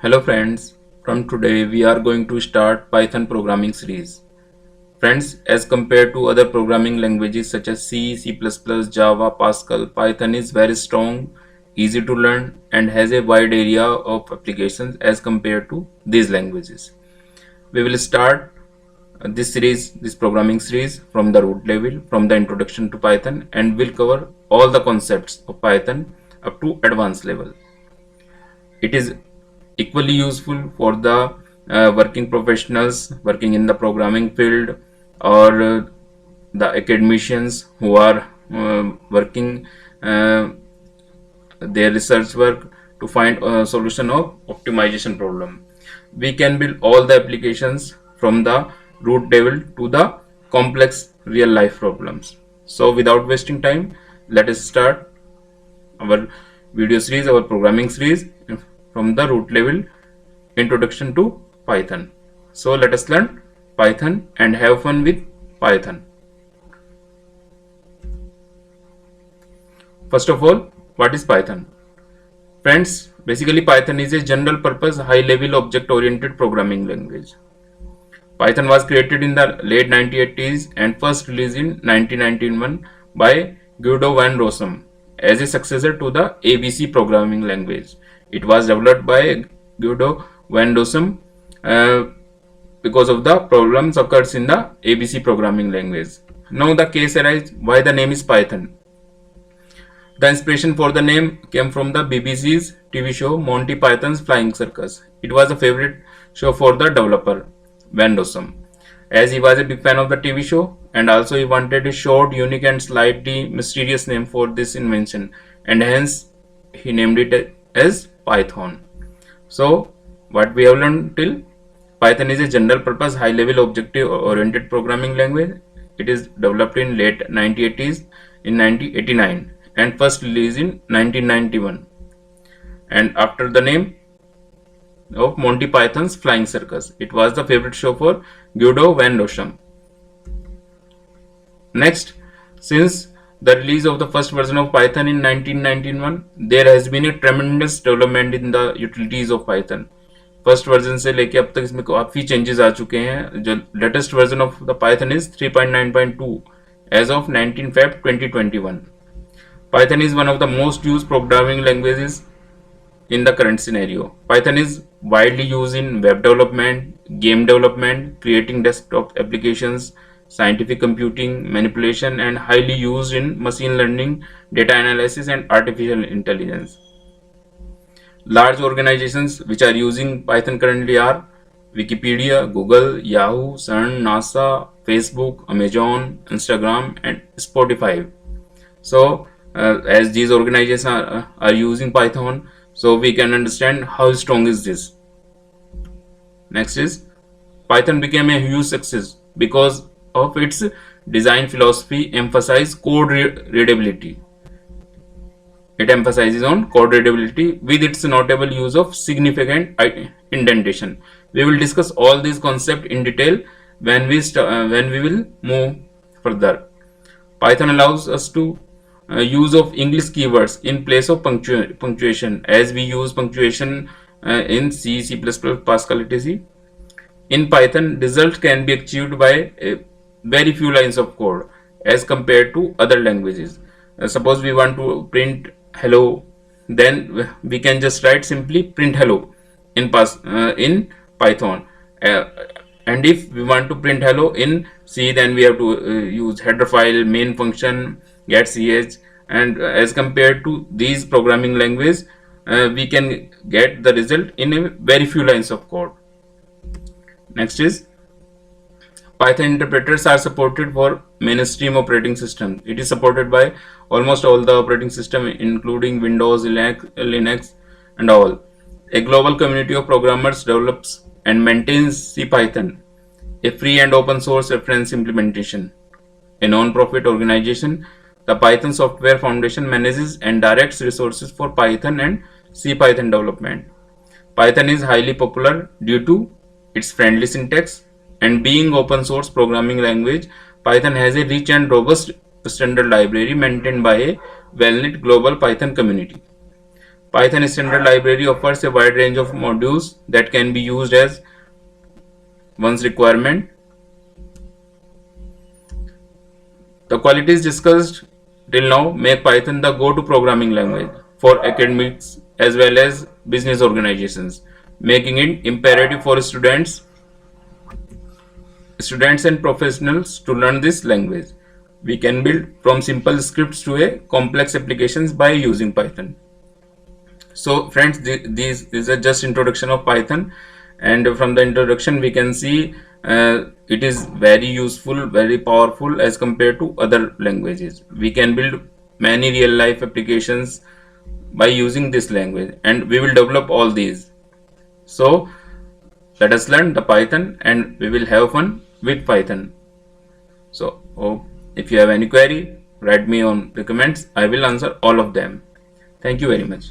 Hello friends, from today we are going to start Python programming series. Friends, as compared to other programming languages such as C, C++, Java, Pascal, Python is very strong, easy to learn and has a wide area of applications as compared to these languages. We will start this programming series from the root level, from the introduction to Python, and will cover all the concepts of Python up to advanced level. It is equally useful for the working professionals working in the programming field, or the academicians who are working their research work to find a solution of optimization problem. We can build all the applications from the root level to the complex real life problems. So without wasting time, let us start our video series, our programming series from the root level, introduction to Python. So let us learn Python and have fun with Python. First of all, what is Python? Friends, basically Python is a general purpose high level object oriented programming language. Python was created in the late 1980s and first released in 1991 by Guido van Rossum as a successor to the ABC programming language. It was developed by Guido van Rossum because of the problems occurs in the ABC programming language. Now the case arises why the name is Python. The inspiration for the name came from the BBC's TV show Monty Python's Flying Circus. It was a favorite show for the developer Van Rossum, as he was a big fan of the TV show, and also he wanted a short, unique and slightly mysterious name for this invention, and hence he named it as Python. So what we have learned till, Python is a general purpose high level objective oriented programming language. It is developed in late 1980s in 1989 and first released in 1991, and after the name of Monty Python's Flying Circus. It was the favorite show for Guido van Rossum. Next, since the release of the first version of Python in 1991, there has been a tremendous development in the utilities of Python. First version से लेके अब तक इसमें काफी changes आ चुके हैं. जो latest version of the Python is 3.9.2 as of 19 Feb 2021. Python is one of the most used programming languages in the current scenario. Python is widely used in web development, game development, creating desktop applications, scientific computing, manipulation, and highly used in machine learning, data analysis, and artificial intelligence. Large organizations which are using Python currently are Wikipedia, Google, Yahoo, CERN, NASA, Facebook, Amazon, Instagram, and Spotify. So as these organizations are using Python, so we can understand how strong is this. Next is, Python became a huge success because of its design philosophy emphasize code readability. It emphasizes on code readability with its notable use of significant indentation. We will discuss all these concepts in detail when we will move further. Python allows us to use of English keywords in place of punctuation, as we use punctuation in C, C++, Pascal, etc. In Python, results can be achieved by very few lines of code as compared to other languages. Suppose we want to print hello, then we can just write simply print hello in Python. And if we want to print hello in C, then we have to use header file, main function, get ch, and as compared to these programming languages, we can get the result in a very few lines of code. Next is, Python interpreters are supported for mainstream operating systems. It is supported by almost all the operating systems, including Windows, Linux, and all. A global community of programmers develops and maintains CPython, a free and open source reference implementation. A non-profit organization, the Python Software Foundation manages and directs resources for Python and CPython development. Python is highly popular due to its friendly syntax, and being open source programming language, Python has a rich and robust standard library maintained by a well-knit global Python community. Python standard library offers a wide range of modules that can be used as one's requirement. The qualities discussed till now make Python the go-to programming language for academics as well as business organizations, making it imperative for students and professionals to learn this language. We can build from simple scripts to a complex applications by using Python. So friends, these is a just introduction of Python, and from the introduction we can see it is very useful, very powerful as compared to other languages. We can build many real life applications by using this language, and we will develop all these. So let us learn the Python and we will have fun with Python. So if you have any query, write me on the comments. I will answer all of them. Thank you very much.